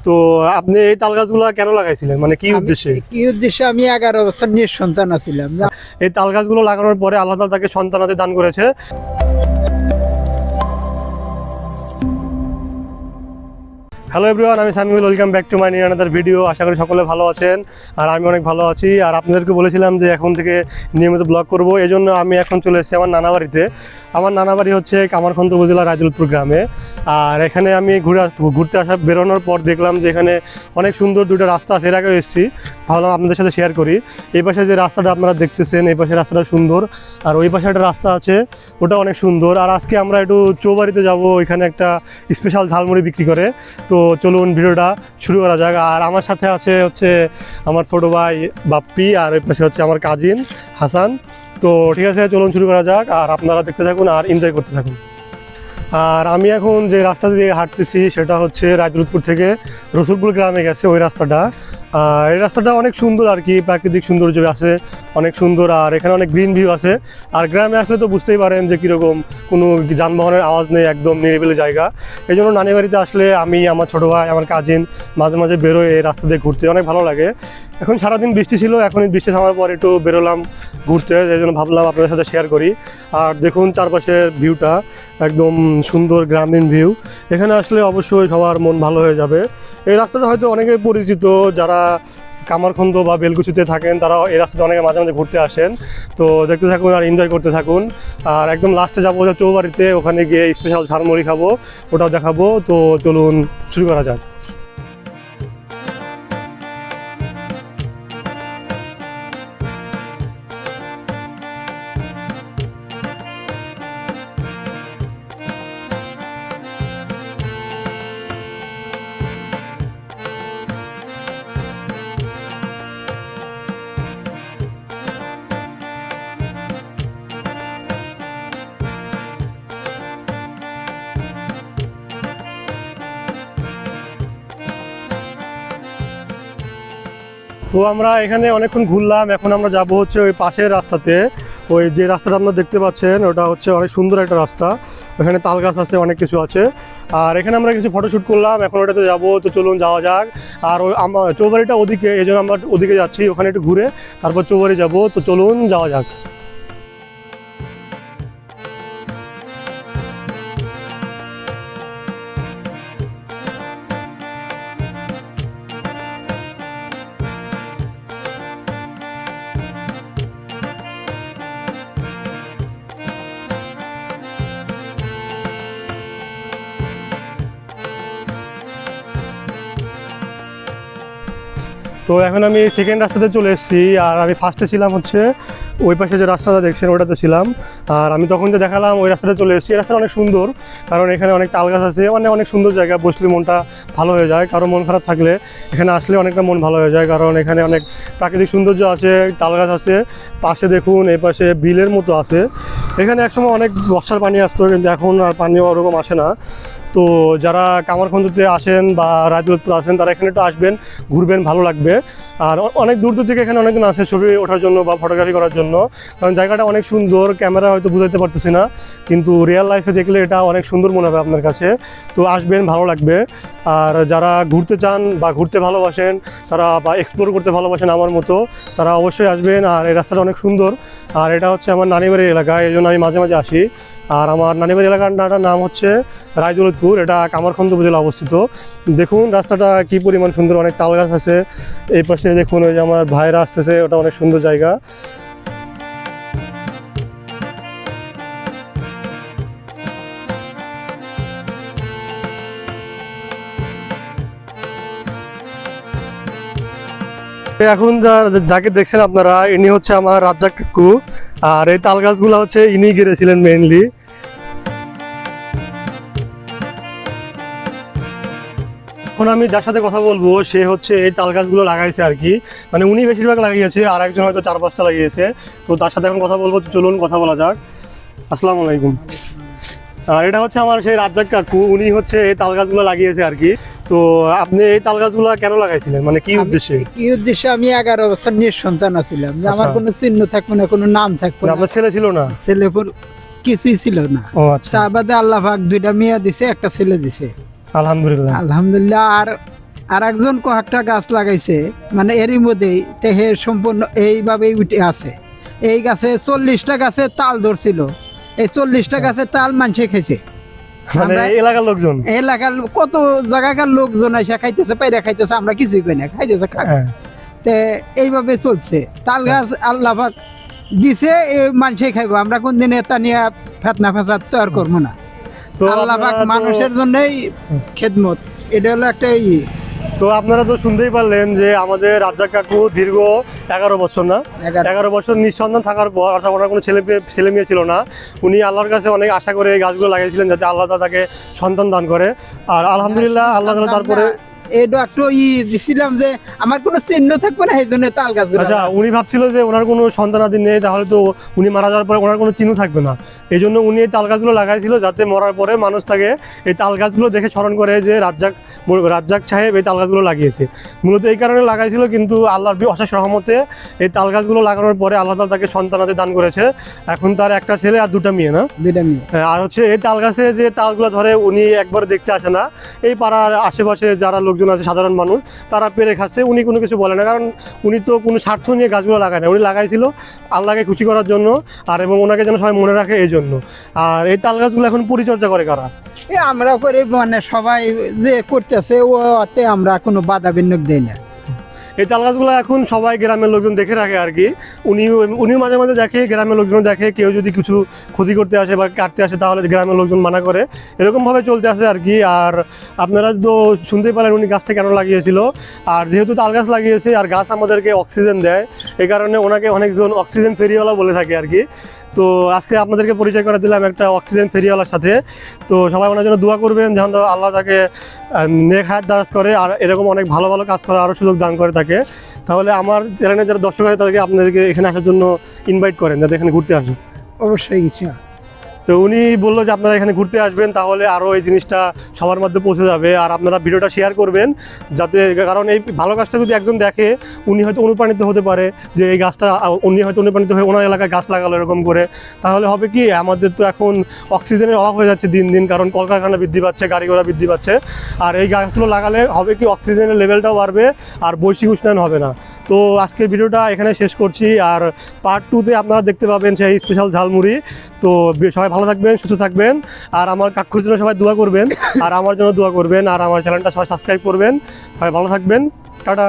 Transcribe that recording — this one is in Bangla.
তো আপনি এই তাল গাছগুলো কেন লাগাইছিলেন, মানে কি উদ্দেশ্যে? আমি 11 বছর নিঃসন্তান ছিলাম। এই তাল গাছগুলো লাগানোর পরে আল্লাহ তাআলা তাকে সন্তানাদি দান করেছে। হ্যালো এভরিওয়ান, আমি Samiul, welcome back to my new another video. আশা করি সকলে ভালো আছেন আর আমি অনেক ভালো আছি। আর আপনাদেরকে বলেছিলাম যে এখন থেকে নিয়মিত ব্লগ করব, এই জন্য আমি এখন চলে এসেছি আমার নানা বাড়িতে। আমার নানা বাড়ি হচ্ছে কামারখন্দ উপজেলা রায়দুলপুর গ্রামে। আর এখানে আমি ঘুরতে বেরোনোর পর দেখলাম যে এখানে অনেক সুন্দর দুটো রাস্তা আছে। এর আগেও এসেছি, ভাবলাম আপনাদের সাথে শেয়ার করি। এই পাশে যে রাস্তাটা আপনারা দেখতেছেন, এই পাশে রাস্তাটা সুন্দর, আর ওই পাশে একটা রাস্তা আছে, ওটা অনেক সুন্দর। আর আজকে আমরা একটু চৌবাড়িতে যাব, এখানে একটা স্পেশাল ঝালমুড়ি বিক্রি করে। তো চলুন ভিডিওটা শুরু করা যাক। আর আমার সাথে আছে হচ্ছে আমার ছোটো ভাই বাপ্পি, আর ওই পাশে হচ্ছে আমার কাজিন হাসান। তো ঠিক আছে, চলুন শুরু করা যাক। আর আপনারা দেখতে থাকুন আর এনজয় করতে থাকুন। আর আমি এখন যে রাস্তা দিয়ে হাঁটতেছি সেটা হচ্ছে রায়দুলপুর থেকে রসুলপুর গ্রামে গেছে ওই রাস্তাটা। এই রাস্তাটা অনেক সুন্দর আর কি, প্রাকৃতিক সৌন্দর্য আছে অনেক সুন্দর। আর এখানে অনেক গ্রিন ভিউ আছে। আর গ্রামে আসলে তো বুঝতেই পারেন যে কীরকম, কোনো যানবাহনের আওয়াজ নেই, একদম নিরিবিলি জায়গা। এই জন্য নানি বাড়িতে আসলে আমি, আমার ছোটো ভাই, আমার কাজিন মাঝে মাঝে বেরোয় এই রাস্তা দিয়ে ঘুরতে, অনেক ভালো লাগে। এখন সারাদিন বৃষ্টি ছিল, এখন এই বৃষ্টি থামার পর একটু বেরোলাম ঘুরতে, এই জন্য ভাবলাম আপনাদের সাথে শেয়ার করি। আর দেখুন চারপাশের ভিউটা একদম সুন্দর গ্রামীণ ভিউ। এখানে আসলে অবশ্যই সবার মন ভালো হয়ে যাবে। এই রাস্তাটা হয়তো অনেকে পরিচিত, যারা কামারখন্দ বা বেলকুচিতে থাকেন তারা এই রাস্তাটা অনেকে মাঝে মাঝে ঘুরতে আসেন। তো দেখতে থাকুন আর এনজয় করতে থাকুন। আর একদম লাস্টে যাবো চৌবাড়িতে, ওখানে গিয়ে স্পেশাল ঝালমুড়ি খাবো, ওটাও দেখাবো। তো চলুন শুরু করা যাক। তো আমরা এখানে অনেকক্ষণ ঘুরলাম, এখন আমরা যাব হচ্ছে ওই পাশের রাস্তাতে। ওই যে রাস্তাটা আপনারা দেখতে পাচ্ছেন ওটা হচ্ছে অনেক সুন্দর একটা রাস্তা, ওখানে তাল গাছ আছে, অনেক কিছু আছে। আর এখানে আমরা কিছু ফটোশ্যুট করলাম, এখন ওটাতে যাবো। তো চলুন যাওয়া যাক। আর ওই আমার চৌবাড়িটা ওদিকে, এই জন্য আমরা ওদিকে যাচ্ছি, ওখানে একটু ঘুরে তারপর চৌবাড়ি যাব। তো চলুন যাওয়া যাক। তো এখন আমি সেকেন্ড রাস্তাতে চলে এসেছি। আর আমি ফার্স্টে ছিলাম হচ্ছে ওই পাশে যে রাস্তাটা দেখছেন ওটাতে ছিলাম। আর আমি তখন যে দেখালাম ওই রাস্তাটা চলে এসেছি। এই রাস্তাটা অনেক সুন্দর, কারণ এখানে অনেক তাল গাছ আছে, মানে অনেক সুন্দর জায়গা, বসলে মনটা ভালো হয়ে যায়। কারো মন খারাপ থাকলে এখানে আসলে অনেকটা মন ভালো হয়ে যায়, কারণ এখানে অনেক প্রাকৃতিক সৌন্দর্য আছে, তাল গাছ আছে। পাশে দেখুন এই পাশে বিলের মতো আছে। এখানে একসময় অনেক বর্ষার পানি আসতো, কিন্তু এখন আর পানি ওরকম আসে না। তো যারা কামারখন্দতে আসেন বা রায়দুলপুর আসেন তারা এখানে একটু আসবেন, ঘুরবেন, ভালো লাগবে। আর অনেক দূর দূর থেকে এখানে অনেকজন আসে ছবি ওঠার জন্য বা ফটোগ্রাফি করার জন্য, কারণ জায়গাটা অনেক সুন্দর। ক্যামেরা হয়তো বুঝাইতে পারতেছি না, কিন্তু রিয়েল লাইফে দেখলে এটা অনেক সুন্দর মনে হবে আপনার কাছে। তো আসবেন, ভালো লাগবে। আর যারা ঘুরতে চান বা ঘুরতে ভালোবাসেন, তারা বা এক্সপ্লোর করতে ভালোবাসেন আমার মতো, তারা অবশ্যই আসবেন। আর এই রাস্তাটা অনেক সুন্দর। আর এটা হচ্ছে আমার নানিবাড়ির এলাকা, এই জন্য আমি মাঝে মাঝে আসি। আর আমার নানিবাড়ি এলাকাটার নাম হচ্ছে রায়দুলপুর, এটা কামারখন্দ উপজেলা অবস্থিত। দেখুন রাস্তাটা কি পরিমাণ সুন্দর, অনেক তাল গাছ আছে। এই পাশে দেখুন ওই যে আমার ভাইরা আসতেছে, ওটা অনেক সুন্দর জায়গা। এখন যাকে দেখছেন আপনারা, ইনি হচ্ছে আমার রাজ্জাক কাকু। আর এই তাল গাছগুলো হচ্ছে ইনি গেড়েছিলেন মেইনলি। এখন আমি যার সাথে কথা বলবো সে হচ্ছে এই তাল গাছগুলো লাগাইছে আর কি, মানে উনি বেশিরভাগ লাগিয়েছে, আর একজন হয়তো 4-5টা লাগিয়েছে। তো তার সাথে এখন কথা বলবো, চলুন কথা বলা যাক। আসসালামু আলাইকুম। আর এটা হচ্ছে আমার সেই রাজ্জাক কাকু, উনি হচ্ছে এই তাল গাছগুলো লাগিয়েছে আর কি। তো আপনি এই তাল গাছগুলো কেন লাগাইছিলেন, মানে কি উদ্দেশ্যে? আমি 11 বছর নিঃসন্তান ছিলাম, যে আমার কোনো চিহ্ন থাকবে না, কোনো নাম থাকবে না। আপনার ছেলে ছিল না? ছেলে কিছুই ছিল না। ও আচ্ছা। তা বাদে আল্লাহ পাক 2টা মেয়ে দিছে, একটা ছেলে দিছে। আলহামদুলিল্লাহ। আলহামদুলিল্লাহ। আর আর একজন কয়েকটা গাছ লাগাইছে, মানে এরই মধ্যেই তেহের সম্পূর্ণ এইভাবেই উঠে আছে। এই গাছে 40টা গাছে তাল ধরছিল, এই 40টা গাছে তাল মানুষে খেয়েছে। মানে আমরা এলাকার লোকজন এলাকার কত জায়গাকার লোকজন এসে খাইতেছে, পাইরা খাইতেছে, আমরা কিছুই কই না, খাইতেছে খাক। হ্যাঁ। তে এইভাবে চলছে। তাল গাছ আল্লাহ পাক দিছে, মানুষে খাইবো, আমরা কোনদিন এটা নিয়ে ফেতনা ফেসাদ তৈরি করবো না। তো আল্লাহ পাক আপনারা তো- মানুষের জন্যই খেদমত, এটা হলো একটা তো আপনারা তো শুনতেই পারলেন যে আমাদের রাজ্জাক কাকু দীর্ঘ 11 বছর না 11 বছর নিঃসন্তান থাকার পর, অর্থাৎ ওনার কোনো ছেলে মেয়ে ছিল না, উনি আল্লাহর কাছে অনেক আশা করে এই গাছগুলো লাগিয়েছিলেন যাতে আল্লাহ তাআলা তাকে সন্তান দান করে। আর আলহামদুলিল্লাহ আল্লাহ তাআলা তারপরে এটা একটু দিছিলাম যে আমার কোনো চিহ্ন থাকবে না, এই জন্য তাল গাছ। আচ্ছা, উনি ভাবছিল যে ওনার কোনো সন্তানাদি নেই, তাহলে তো উনি মারা যাওয়ার পরে ওনার কোনো চিহ্ন থাকবে না। এই জন্য উনি এই তাল গাছগুলো লাগাইছিল যাতে মরার পরে মানুষ তাকে এই তাল গাছগুলো দেখে স্মরণ করে যে রাজ্জাক সাহেব এই তাল গাছগুলো লাগিয়েছে। মূলত এই কারণে লাগাইছিল, কিন্তু আল্লাহর অশেষ রহমতে এই তাল গাছগুলো লাগানোর পরে আল্লাহ তাআলা তাকে সন্তানাদি দান করেছে। এখন তার একটা ছেলে আর 2টা মেয়ে না। আর হচ্ছে এই তাল গাছে যে তালগুলো ধরে উনি একবার দেখতে আসে না, এই পাড়ার আশেপাশে যারা লোকজন আছে সাধারণ মানুষ তারা পেরে খাচ্ছে, উনি কোনো কিছু বলে না, কারণ উনি তো কোনো স্বার্থ নিয়ে গাছগুলো লাগায় না, উনি লাগাইছিল আল্লাহকে খুশি করার জন্য আর এবং ওনাকে যেন সবাই মনে রাখে এই জন্য। আর এই তাল গাছগুলো এখন পরিচর্যা করে কারা? আমরা করে, মানে সবাই যে করতেছে ওতে আমরা কোনো বাধা বিন্যাস দেই না। এই তাল গাছগুলো এখন সবাই গ্রামের লোকজন দেখে রাখে আর কি। উনি মাঝে মাঝে দেখে, গ্রামের লোকজন দেখে, কেউ যদি কিছু ক্ষতি করতে আসে বা কাটতে আসে তাহলে গ্রামের লোকজন মানা করে, এরকমভাবে চলতে আসে আর কি। আর আপনারা তো শুনতেই পারেন উনি গাছটা কেন লাগিয়েছিল। আর যেহেতু তাল গাছ লাগিয়েছে আর গাছ আমাদেরকে অক্সিজেন দেয়, এই কারণে ওনাকে অনেকজন অক্সিজেন ফেরিওয়ালা বলে থাকে আর কি। তো আজকে আপনাদেরকে পরিচয় করে দিলাম একটা অক্সিজেন ফেরিওয়ালার সাথে। তো সবাই ওনার জন্য দোয়া করবেন যেন আল্লাহ তাকে নেক হায়াত দারাজ করে আর এরকম অনেক ভালো ভালো কাজ করার আরও সুযোগ দান করে তাকে। তাহলে আমার চ্যানেলে যারা দর্শক আছে তাদেরকে আপনাদেরকে এখানে আসার জন্য ইনভাইট করেন যাতে এখানে ঘুরতে আসুন। অবশ্যই ইচ্ছা। তো উনি বললো যে আপনারা এখানে ঘুরতে আসবেন, তাহলে আরও এই জিনিসটা সবার মধ্যে পৌঁছে যাবে। আর আপনারা ভিডিওটা শেয়ার করবেন যাতে, কারণ এই ভালো কাজটা যদি একজন দেখে উনি হয়তো অনুপ্রাণিত হতে পারে যে এই গাছটা, উনি হয়তো অনুপ্রাণিত হয়ে ওনার এলাকায় গাছ লাগালো এরকম করে। তাহলে হবে কি, আমাদের তো এখন অক্সিজেনের অভাব হয়ে যাচ্ছে দিন দিন, কারণ কলকারখানা বৃদ্ধি পাচ্ছে, গাড়ি ঘোড়া বৃদ্ধি পাচ্ছে। আর এই গাছগুলো লাগালে হবে কি, অক্সিজেনের লেভেলটাও বাড়বে আর বৈশ্বিক উষ্ণায়ন হবে না। তো আজকের ভিডিওটা এখানে শেষ করছি, আর পার্ট 2তে আপনারা দেখতে পাবেন সেই স্পেশাল ঝালমুড়ি। তো সবাই ভালো থাকবেন, সুস্থ থাকবেন, আর আমার কাকুর জন্য সবাই দোয়া করবেন, আর আমার জন্য দোয়া করবেন, আর আমার চ্যানেলটা সবাই সাবস্ক্রাইব করবেন। সবাই ভালো থাকবেন, টাটা।